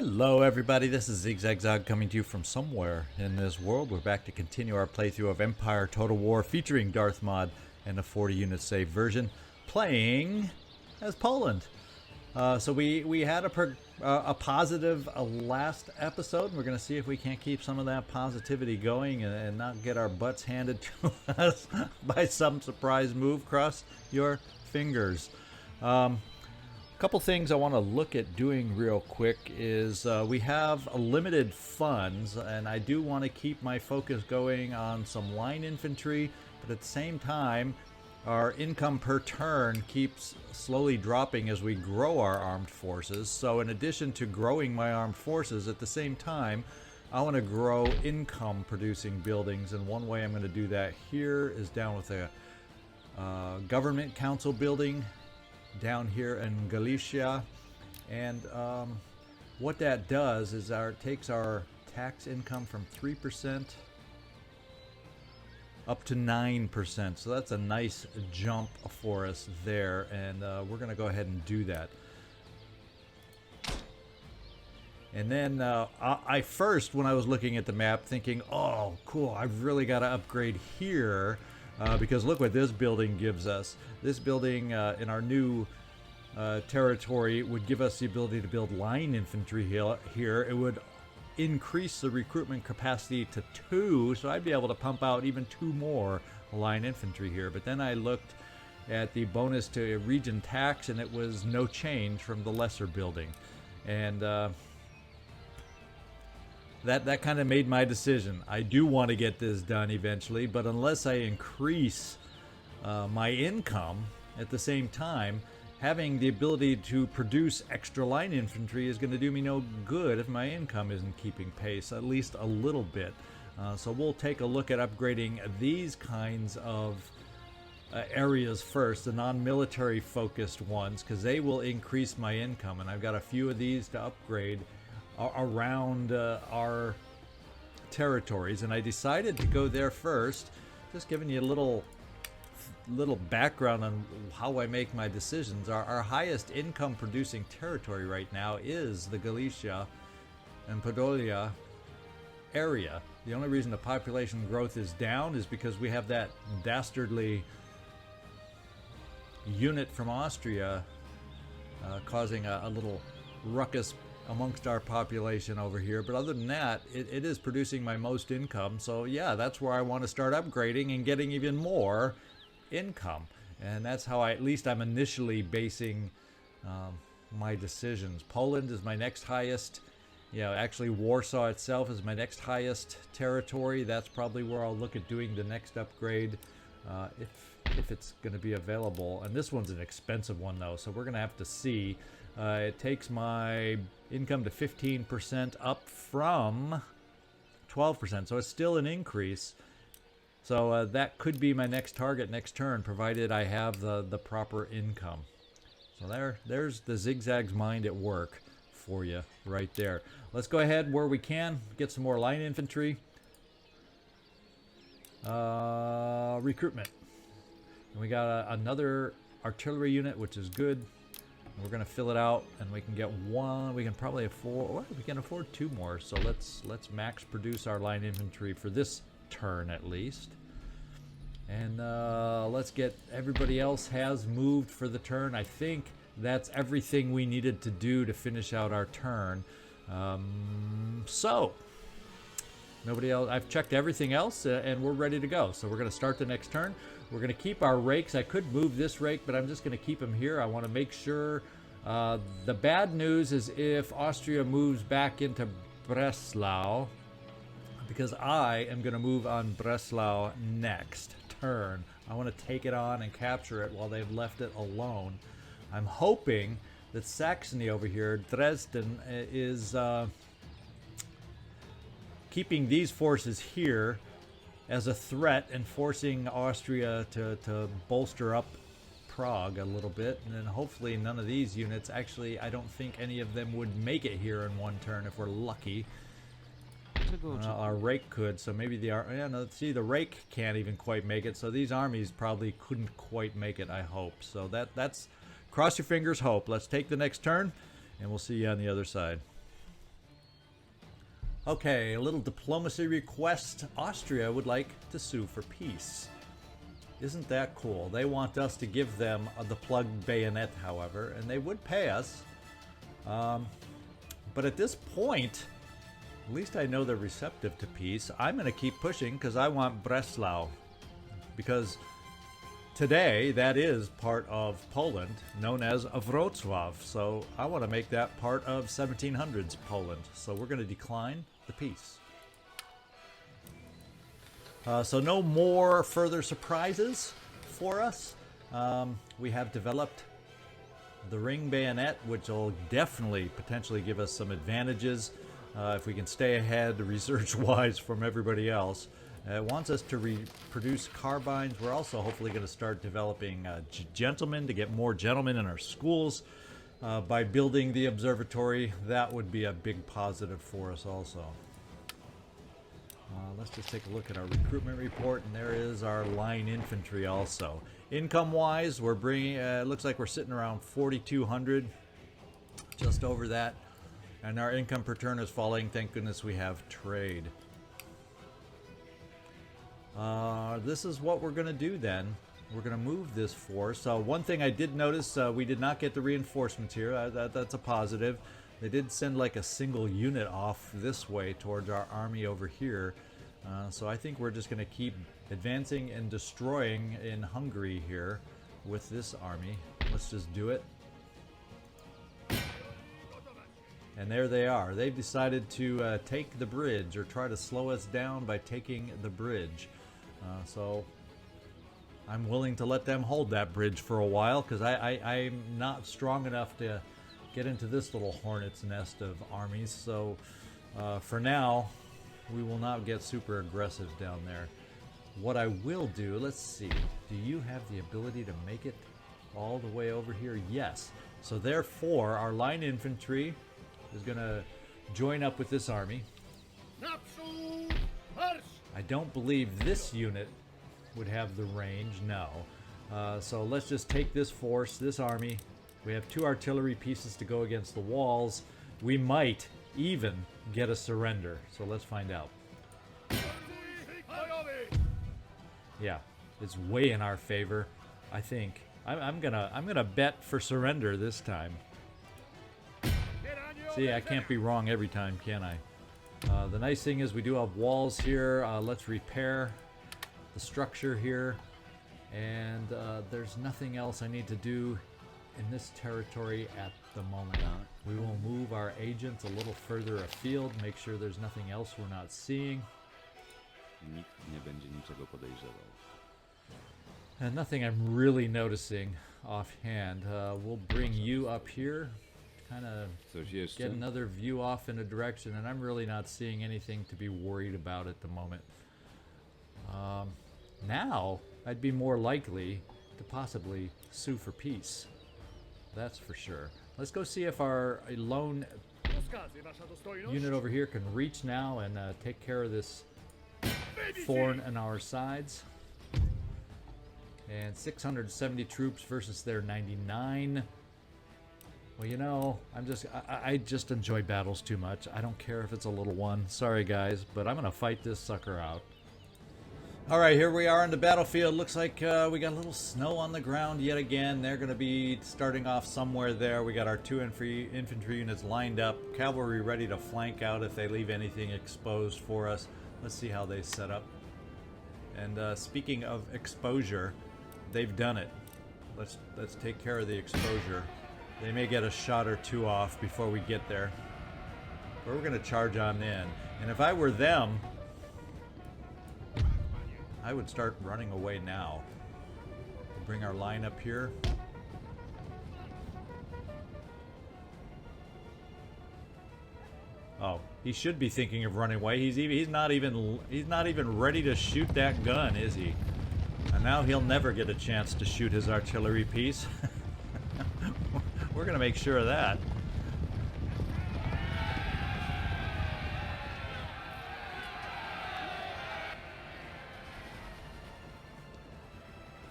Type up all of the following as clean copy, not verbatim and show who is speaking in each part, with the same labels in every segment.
Speaker 1: Hello everybody, this is ZigZagZog coming to you from somewhere in this world. We're back to continue our playthrough of Empire Total War featuring Darthmod and a 40 unit save version, playing as Poland. So we had a positive last episode. We're going to see if we can't keep some of that positivity going and not get our butts handed to us by some surprise move. Cross your fingers. Couple things I want to look at doing real quick is we have limited funds, and I do want to keep my focus going on some line infantry, but at the same time our income per turn keeps slowly dropping as we grow our armed forces. So in addition to growing my armed forces, at the same time I want to grow income producing buildings, and one way I'm going to do that here is down with a government council building down here in Galicia. And what that does is takes our tax income from 3% up to 9%. So that's a nice jump for us there, and we're going to go ahead and do that. And then I first, when I was looking at the map, thinking, oh cool, I've really got to upgrade here. Because look what this building gives us. This building in our new territory would give us the ability to build line infantry here. It would increase the recruitment capacity to 2, so I'd be able to pump out even 2 more line infantry here. But then I looked at the bonus to region tax, and it was no change from the lesser building. And that kind of made my decision. I do want to get this done eventually, but unless I increase my income at the same time, having the ability to produce extra line infantry is going to do me no good if my income isn't keeping pace, at least a little bit. So we'll take a look at upgrading these kinds of areas first, the non-military focused ones, because they will increase my income, and I've got a few of these to upgrade around our territories, and I decided to go there first. Just giving you a little background on how I make my decisions. Our highest income producing territory right now is the Galicia and Podolia area. The only reason the population growth is down is because we have that dastardly unit from Austria causing a little ruckus amongst our population over here. But other than that, it is producing my most income. So yeah, that's where I want to start upgrading and getting even more income. And that's how at least I'm initially basing my decisions. Poland is my next highest. Actually Warsaw itself is my next highest territory. That's probably where I'll look at doing the next upgrade if it's going to be available. And this one's an expensive one though, so we're going to have to see. It takes my income to 15% up from 12%, so it's still an increase. So that could be my next target next turn, provided I have the proper income. So there's the ZigZag's mind at work for you right there. Let's go ahead where we can, get some more line infantry. Recruitment. And we got another artillery unit, which is good. We're gonna fill it out, and we can get 1. We can probably afford. Well, we can afford 2 more. So let's max produce our line infantry for this turn at least. And let's get everybody else has moved for the turn. I think that's everything we needed to do to finish out our turn. So nobody else. I've checked everything else, and we're ready to go. So we're gonna start the next turn. We're going to keep our rakes. I could move this rake, but I'm just going to keep them here. I want to make sure. The bad news is if Austria moves back into Breslau, because I am going to move on Breslau next turn. I want to take it on and capture it while they've left it alone. I'm hoping that Saxony over here, Dresden, is keeping these forces here as a threat and forcing Austria to bolster up Prague a little bit. And then hopefully none of these units, actually I don't think any of them would make it here in one turn if we're lucky. Our rake could, so maybe see, the rake can't even quite make it, so these armies probably couldn't quite make it, I hope. So that's cross your fingers, hope. Let's take the next turn, and we'll see you on the other side. Okay, a little diplomacy request. Austria would like to sue for peace. Isn't that cool? They want us to give them the plugged bayonet, however, and they would pay us. But at this point, at least I know they're receptive to peace. I'm going to keep pushing because I want Breslau. Because today, that is part of Poland, known as Wrocław. So I want to make that part of 1700s Poland. So we're going to decline the peace. So no more further surprises for us. We have developed the ring bayonet, which will definitely potentially give us some advantages if we can stay ahead research-wise from everybody else. It wants us to reproduce carbines. We're also hopefully going to start developing gentlemen to get more gentlemen in our schools by building the observatory. That would be a big positive for us also. Let's just take a look at our recruitment report, and there is our line infantry also. Income-wise, we're bringing. Looks like we're sitting around 4,200, just over that, and our income per turn is falling. Thank goodness we have trade. This is what we're going to do then. We're going to move this force. So one thing I did notice, we did not get the reinforcements here. That's a positive. They did send like a single unit off this way towards our army over here. So I think we're just going to keep advancing and destroying in Hungary here with this army. Let's just do it. And there they are. They've decided to take the bridge, or try to slow us down by taking the bridge. So I'm willing to let them hold that bridge for a while, because I'm not strong enough to get into this little hornet's nest of armies. So for now, we will not get super aggressive down there. What I will do, let's see, do you have the ability to make it all the way over here? Yes. So therefore, our line infantry is going to join up with this army. I don't believe this unit would have the range, no. So let's just take this force, this army. We have 2 artillery pieces to go against the walls. We might even get a surrender. So let's find out. Yeah, it's way in our favor, I think. I'm gonna bet for surrender this time. See, I can't be wrong every time, can I? The nice thing is we do have walls here. Let's repair the structure here. And there's nothing else I need to do in this territory at the moment. We will move our agents a little further afield, make sure there's nothing else we're not seeing.
Speaker 2: Nikt nie będzie niczego podejrzewał.
Speaker 1: And nothing I'm really noticing offhand. We'll bring you up here, kind of get another view off in a direction, and I'm really not seeing anything to be worried about at the moment. Now, I'd be more likely to possibly sue for peace. That's for sure. Let's go see if our lone unit over here can reach now and take care of this thorn on our sides. And 670 troops versus their 99. Well, you know, I just enjoy battles too much. I don't care if it's a little one. Sorry, guys, but I'm gonna fight this sucker out. All right, here we are on the battlefield. Looks like we got a little snow on the ground yet again. They're going to be starting off somewhere there. We got our 2 infantry units lined up. Cavalry ready to flank out if they leave anything exposed for us. Let's see how they set up. And speaking of exposure, they've done it. Let's take care of the exposure. They may get a shot or 2 off before we get there. But we're going to charge on in. And if I were them, I would start running away now. We'll bring our line up here. Oh, he should be thinking of running away. He's not even ready to shoot that gun, is he? And now he'll never get a chance to shoot his artillery piece. We're gonna make sure of that.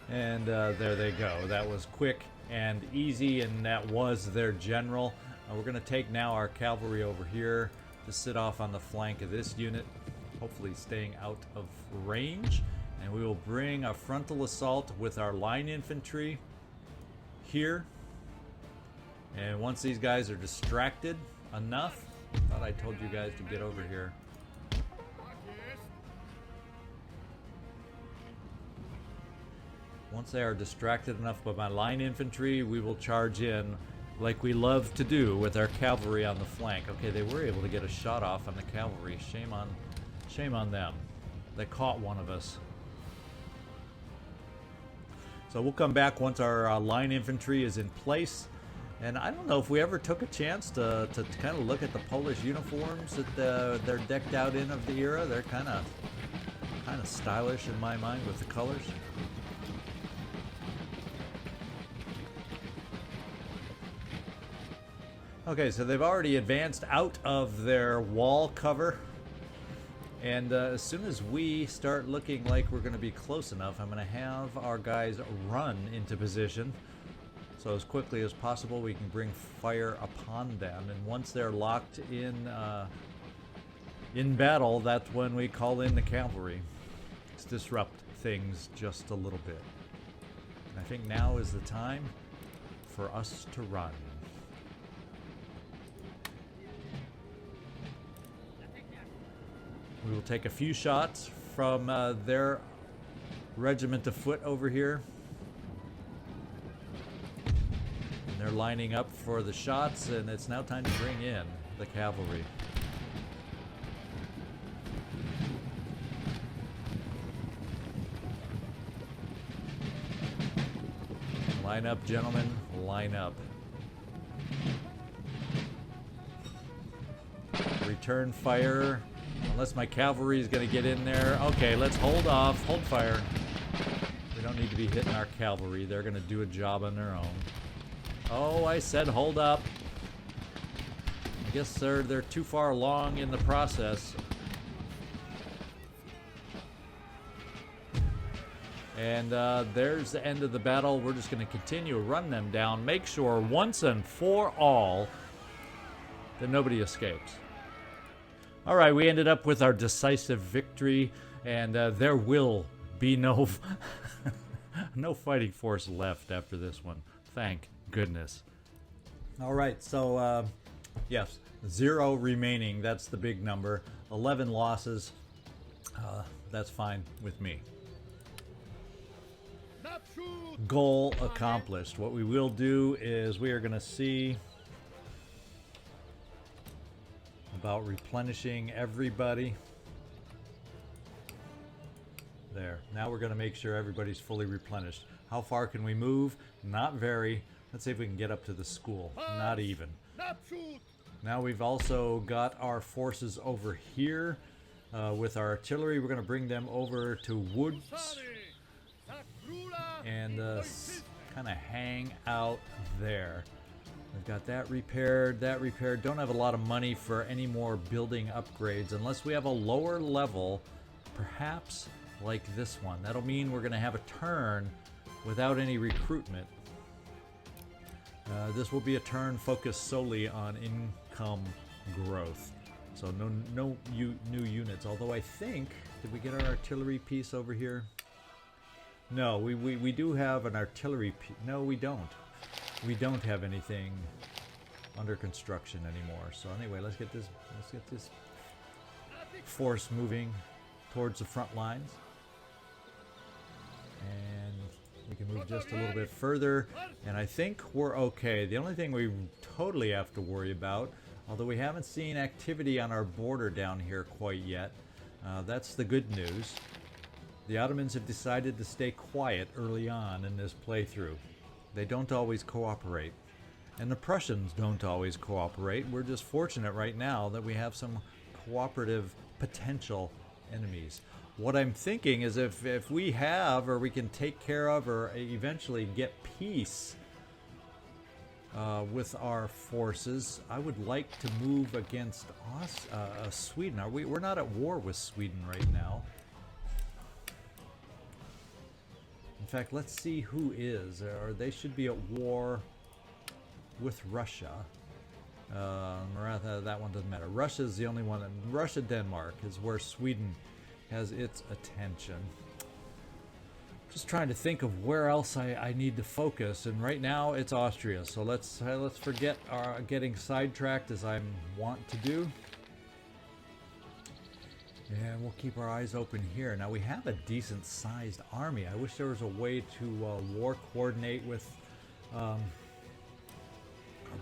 Speaker 1: And there they go. That was quick and easy, and that was their general. We're going to take now our cavalry over here to sit off on the flank of this unit, hopefully staying out of range. And we will bring a frontal assault with our line infantry here. And once these guys are distracted enough, thought I told you guys to get over here. Once they are distracted enough by my line infantry, we will charge in like we love to do with our cavalry on the flank. Okay, they were able to get a shot off on the cavalry. Shame on them. They caught one of us. So we'll come back once our line infantry is in place. And I don't know if we ever took a chance to kind of look at the Polish uniforms that they're decked out in of the era. They're kind of stylish in my mind with the colors. Okay, so they've already advanced out of their wall cover. And as soon as we start looking like we're going to be close enough, I'm going to have our guys run into position. So as quickly as possible, we can bring fire upon them. And once they're locked in battle, that's when we call in the cavalry to disrupt things just a little bit. And I think now is the time for us to run. We will take a few shots from their regiment of foot over here. And they're lining up for the shots, and it's now time to bring in the cavalry. Line up, gentlemen. Line up. Return fire. Unless my cavalry is going to get in there. Okay, let's hold off. Hold fire. We don't need to be hitting our cavalry. They're going to do a job on their own. Oh, I said hold up. I guess they're too far along in the process. And there's the end of the battle. We're just going to continue to run them down. Make sure once and for all that nobody escapes. All right, we ended up with our decisive victory, and there will be no no fighting force left after this one. Thank goodness. All right, so yes, 0 remaining. That's the big number. 11 losses. That's fine with me. Goal accomplished. What we will do is we are going to see about replenishing everybody. There. Now we're going to make sure everybody's fully replenished. How far can we move? Not very. Let's see if we can get up to the school. Not even. Now we've also got our forces over here with our artillery. We're going to bring them over to woods and kind of hang out there. We've got that repaired, that repaired. Don't have a lot of money for any more building upgrades unless we have a lower level, perhaps like this one. That'll mean we're going to have a turn without any recruitment. This will be a turn focused solely on income growth. So no new units. Although I think, did we get our artillery piece over here? No, we do have an artillery piece. No, we don't. We don't have anything under construction anymore. So anyway, let's get this force moving towards the front lines. And we can move just a little bit further, and I think we're okay. The only thing we totally have to worry about, although we haven't seen activity on our border down here quite yet, that's the good news. The Ottomans have decided to stay quiet early on in this playthrough. They don't always cooperate. And the Prussians don't always cooperate. We're just fortunate right now that we have some cooperative potential enemies. What I'm thinking is if we have, or we can take care of, or eventually get peace with our forces, I would like to move against Sweden. We're not at war with Sweden right now. In fact, let's see who is. Or they should be at war with Russia. Maratha, that one doesn't matter. Russia's the only one. Russia, Denmark is where Sweden has its attention. Just trying to think of where else I need to focus, and right now it's Austria. So let's forget our getting sidetracked as I want to do, and we'll keep our eyes open here. Now we have a decent-sized army. I wish there was a way to war coordinate with our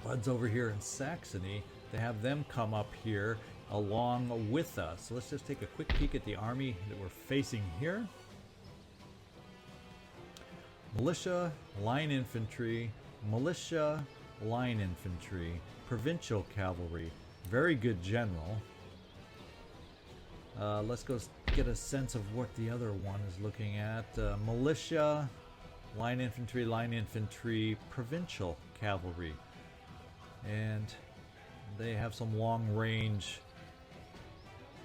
Speaker 1: buds over here in Saxony to have them come up here along with us. So let's just take a quick peek at the army that we're facing here. Militia, line infantry, militia, line infantry, provincial cavalry. Very good general. Let's go get a sense of what the other one is looking at. Militia, line infantry, provincial cavalry. And they have some long range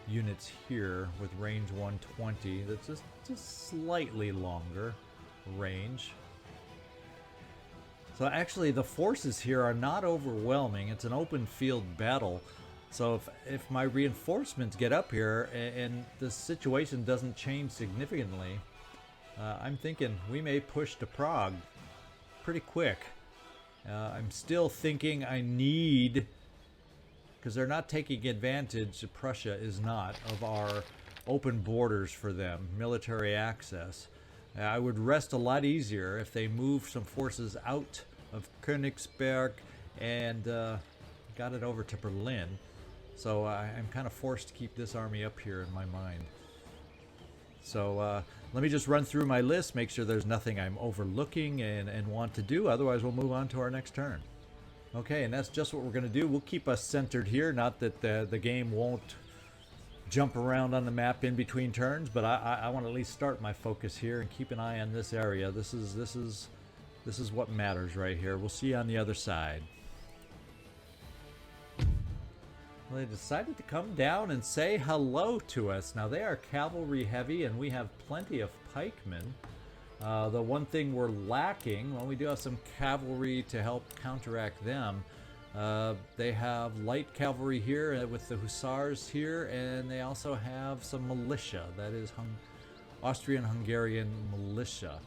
Speaker 1: units here with range 120. That's just slightly longer range. So actually the forces here are not overwhelming. It's an open field battle. So if my reinforcements get up here and the situation doesn't change significantly, I'm thinking we may push to Prague pretty quick. I'm still thinking I need, because they're not taking advantage, Prussia is not, of our open borders for them, military access. I would rest a lot easier if they moved some forces out of Königsberg and got it over to Berlin. So I'm kind of forced to keep this army up here in my mind. So let me just run through my list, make sure there's nothing I'm overlooking and want to do. Otherwise, we'll move on to our next turn. Okay, and that's just what we're going to do. We'll keep us centered here. Not that the game won't jump around on the map in between turns, but I want to at least start my focus here and keep an eye on this area. This is what matters right here. We'll see you on the other side. Well, they decided to come down and say hello to us. Now they are cavalry heavy and we have plenty of pikemen. The one thing we're lacking, well, we do have some cavalry to help counteract them. They have light cavalry here with the hussars here, and they also have some militia. That is Austrian-Hungarian militia.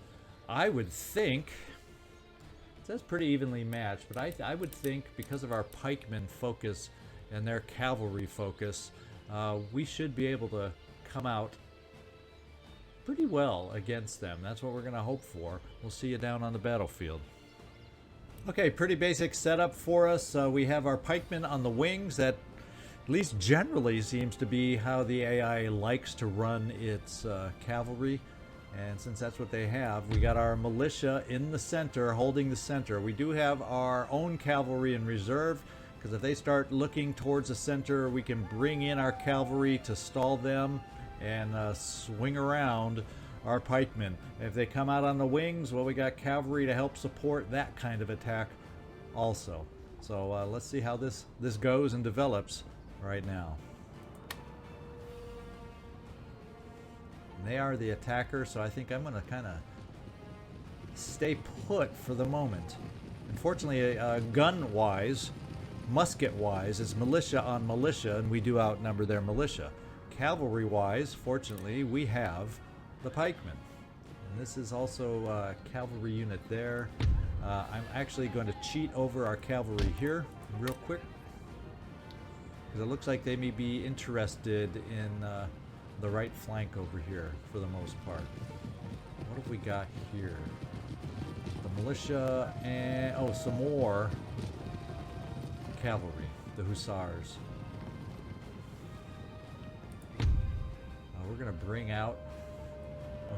Speaker 1: I would think, it says pretty evenly matched, but I would think because of our pikemen focus and their cavalry focus, we should be able to come out pretty well against them. That's what we're going to hope for. We'll see you down on the battlefield. Okay, pretty basic setup for us. We have our pikemen on the wings. That, at least generally, seems to be how the AI likes to run its cavalry. And since that's what they have, we got our militia in the center, holding the center. We do have our own cavalry in reserve, because if they start looking towards the center, we can bring in our cavalry to stall them and swing around our pikemen. If they come out on the wings, well, we got cavalry to help support that kind of attack also. So let's see how this goes and develops right now. And they are the attacker, so I think I'm going to kind of stay put for the moment. Unfortunately, gun-wise, musket-wise, it's militia on militia, and we do outnumber their militia. Cavalry-wise, fortunately, we have the pikemen. And this is also a cavalry unit there. I'm actually going to cheat over our cavalry here real quick, because it looks like they may be interested in the right flank over here for the most part. What have we got here? The militia and, oh, some more cavalry, the hussars. We're going to bring out,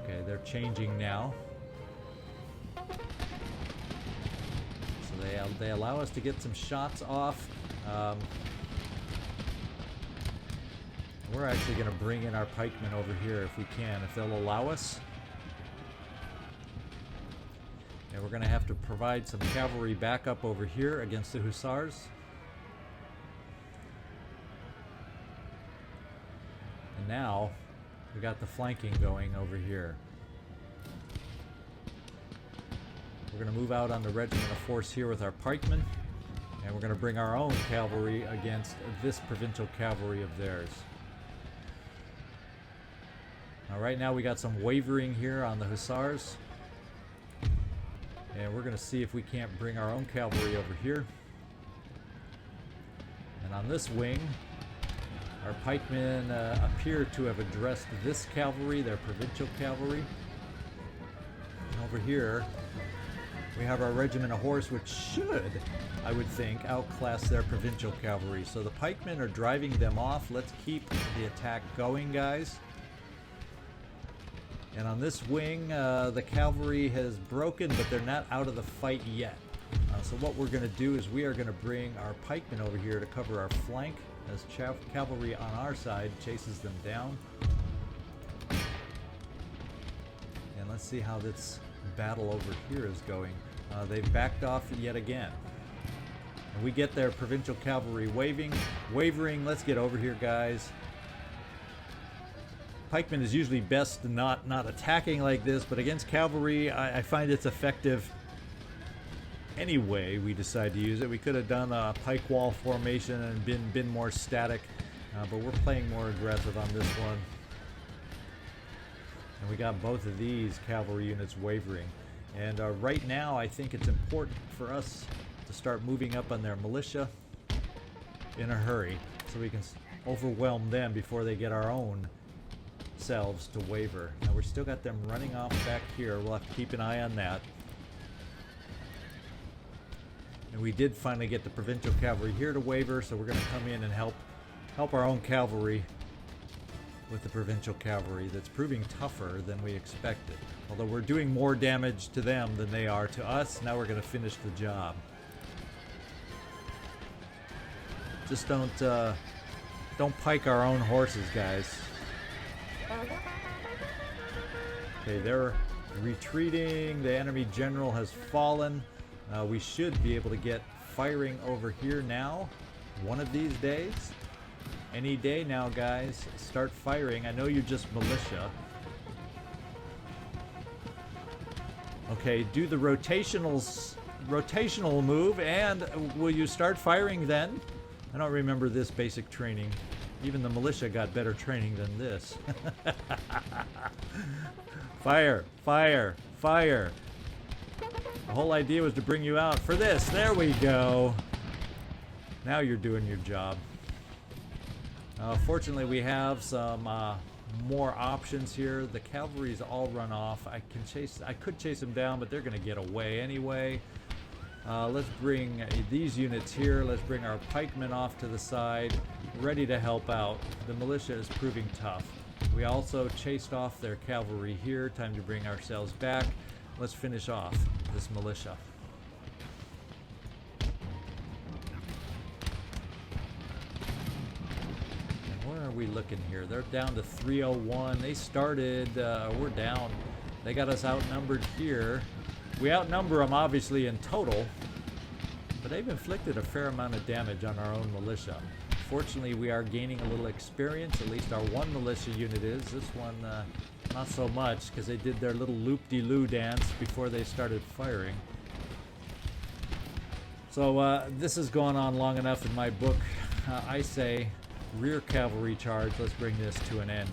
Speaker 1: okay, they're changing now. So they allow us to get some shots off. We're actually going to bring in our pikemen over here if we can, if they'll allow us. And we're going to have to provide some cavalry backup over here against the hussars. And now we got the flanking going over here. We're going to move out on the regiment of force here with our pikemen. And we're going to bring our own cavalry against this provincial cavalry of theirs. Now, right now we got some wavering here on the hussars. And we're going to see if we can't bring our own cavalry over here. And on this wing, our pikemen appear to have addressed this cavalry, their provincial cavalry. And over here, we have our regiment of horse, which should, I would think, outclass their provincial cavalry. So the pikemen are driving them off. Let's keep the attack going, guys. And on this wing, the cavalry has broken, but they're not out of the fight yet. So what we're going to do is we are going to bring our pikemen over here to cover our flank as cavalry on our side chases them down. And let's see how this battle over here is going. They've backed off yet again. And we get their provincial cavalry wavering. Let's get over here, guys. Pikemen is usually best not attacking like this, but against cavalry, I find it's effective anyway we decide to use it. We could have done a pike wall formation and been more static, but we're playing more aggressive on this one. And we got both of these cavalry units wavering. And right now, I think it's important for us to start moving up on their militia in a hurry, so we can overwhelm them before they get our own selves to waver. Now we're still got them running off back here. We'll have to keep an eye on that. And we did finally get the provincial cavalry here to waver, so we're going to come in and help our own cavalry with the provincial cavalry that's proving tougher than we expected. Although we're doing more damage to them than they are to us, now we're going to finish the job. Just don't pike our own horses, guys. Okay, they're retreating. The enemy general has fallen. We should be able to get firing over here now, one of these days. Any day now, guys. Start firing. I know you're just militia. Okay, do the rotational move, and will you start firing then? I don't remember this basic training. Even the militia got better training than this. Fire, fire, fire. The whole idea was to bring you out for this. There we go. Now you're doing your job. Fortunately, we have some more options here. The cavalry's all run off. I could chase them down, but they're going to get away anyway. Let's bring these units here. Let's bring our pikemen off to the side, ready to help out. The militia is proving tough. We also chased off their cavalry here. Time to bring ourselves back. Let's finish off this militia. And where are we looking here? They're down to 301. They started, we're down. They got us outnumbered here. We outnumber them obviously in total, but they've inflicted a fair amount of damage on our own militia. Fortunately, we are gaining a little experience. At least our one militia unit is. This one, not so much, because they did their little loop-de-loo dance before they started firing. So this has gone on long enough in my book. I say rear cavalry charge. Let's bring this to an end.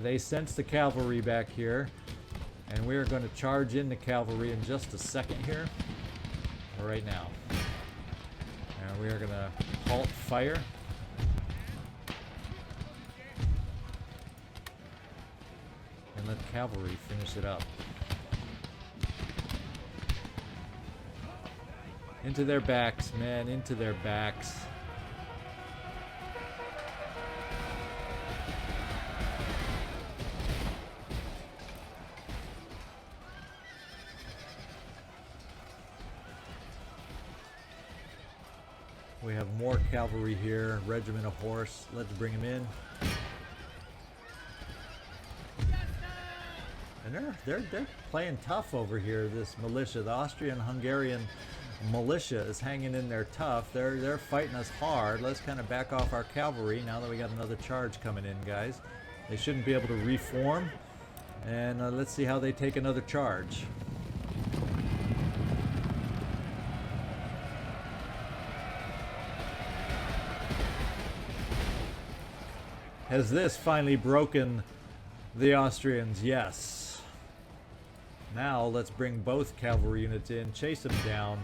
Speaker 1: They sense the cavalry back here, and we are going to charge in the cavalry in just a second here, right now. And we are going to halt fire. And let cavalry finish it up. Into their backs, man, into their backs. We have more cavalry here, regiment of horse. Let's bring them in. And And they're playing tough over here, this militia. The Austrian-Hungarian militia is hanging in there tough. They're fighting us hard. Let's kind of back off our cavalry now that we got another charge coming in, guys. They shouldn't be able to reform. And let's see how they take another charge. Has this finally broken the Austrians? Yes. Now let's bring both cavalry units in, chase them down,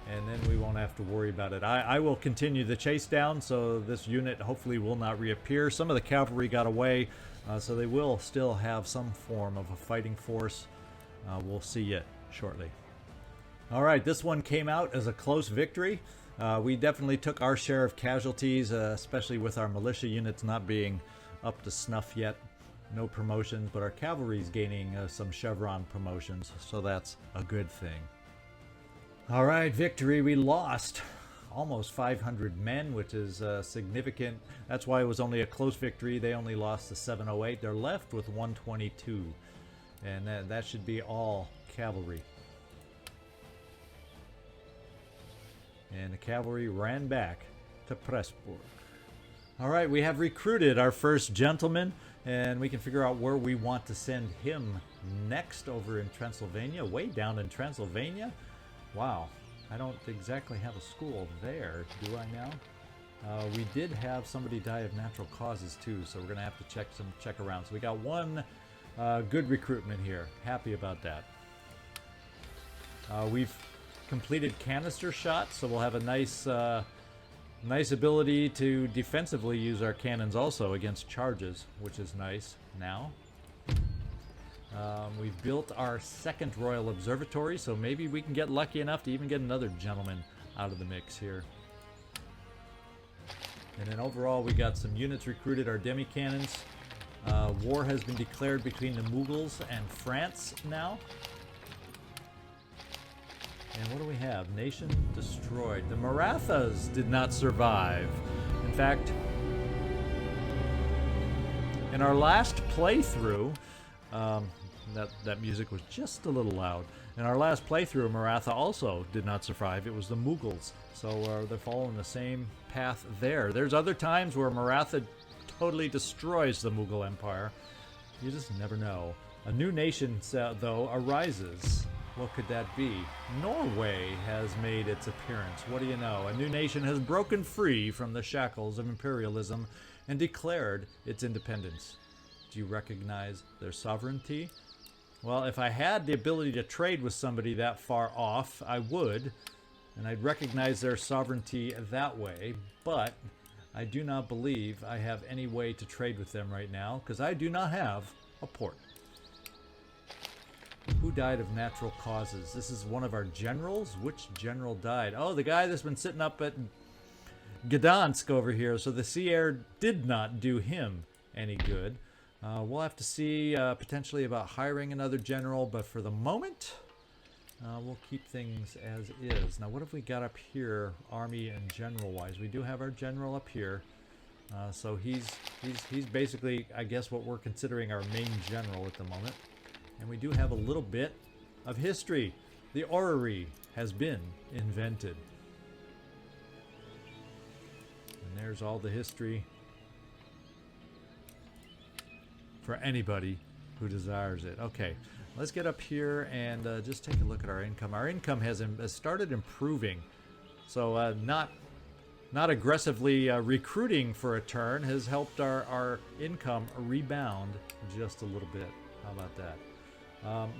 Speaker 1: and then we won't have to worry about it. I will continue the chase down, so this unit hopefully will not reappear. Some of the cavalry got away, so they will still have some form of a fighting force. We'll see it shortly. Alright, this one came out as a close victory. We definitely took our share of casualties, especially with our militia units not being up to snuff yet. No promotions, but our cavalry's gaining some chevron promotions, so that's a good thing. Alright, victory. We lost almost 500 men, which is significant. That's why it was only a close victory. They only lost to 708. They're left with 122, and that should be all cavalry. And the cavalry ran back to Pressburg. Alright, we have recruited our first gentleman, and we can figure out where we want to send him next over in Transylvania. Way down in Transylvania? Wow, I don't exactly have a school there, do I now? We did have somebody die of natural causes too, so we're going to have to check around. So we got one good recruitment here. Happy about that. We've completed canister shots, so we'll have a nice ability to defensively use our cannons also against charges, which is nice now. We've built our second Royal Observatory, so maybe we can get lucky enough to even get another gentleman out of the mix here. And then overall we got some units recruited, our demi-cannons. War has been declared between the Mughals and France now. And what do we have? Nation destroyed. The Marathas did not survive. In fact, in our last playthrough, that music was just a little loud. In our last playthrough, Maratha also did not survive. It was the Mughals. So they're following the same path there. There's other times where Maratha totally destroys the Mughal Empire. You just never know. A new nation, though, arises. What could that be? Norway has made its appearance. What do you know? A new nation has broken free from the shackles of imperialism and declared its independence. Do you recognize their sovereignty? Well, if I had the ability to trade with somebody that far off, I would, and I'd recognize their sovereignty that way, but I do not believe I have any way to trade with them right now, because I do not have a port. Who died of natural causes? This is one of our generals? Which general died? Oh, the guy that's been sitting up at Gdansk over here. So the sea air did not do him any good. We'll have to see potentially about hiring another general, but for the moment, we'll keep things as is. Now, what have we got up here, army and general-wise? We do have our general up here. So he's basically, I guess, what we're considering our main general at the moment. And we do have a little bit of history. The orrery has been invented. And there's all the history for anybody who desires it. Okay, let's get up here and just take a look at our income. Our income has started improving. So not aggressively recruiting for a turn has helped our income rebound just a little bit. How about that?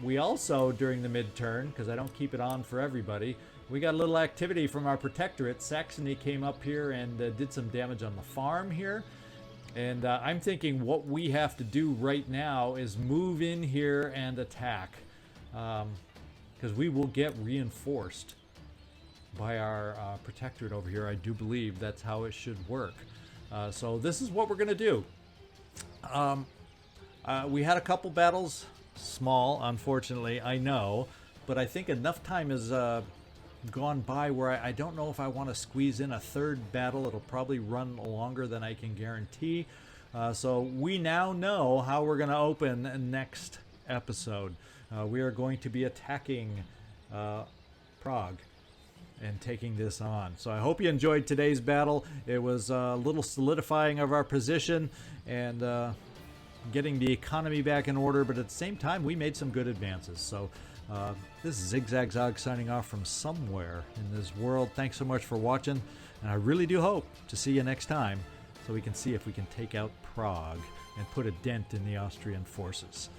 Speaker 1: We also, during the mid-turn, because I don't keep it on for everybody, we got a little activity from our protectorate. Saxony came up here and did some damage on the farm here. And I'm thinking what we have to do right now is move in here and attack. Because we will get reinforced by our protectorate over here. I do believe that's how it should work. So this is what we're going to do. We had a couple battles. Small, unfortunately, I know, but I think enough time has gone by where I don't know if I want to squeeze in a third battle. It'll probably run longer than I can guarantee. So we now know how we're going to open next episode. We are going to be attacking Prague and taking this on. So I hope you enjoyed today's battle. It was a little solidifying of our position and getting the economy back in order, but at the same time we made some good advances. So this is ZigZagZog signing off from somewhere in this world. Thanks so much for watching, and I really do hope to see you next time so we can see if we can take out Prague and put a dent in the Austrian forces.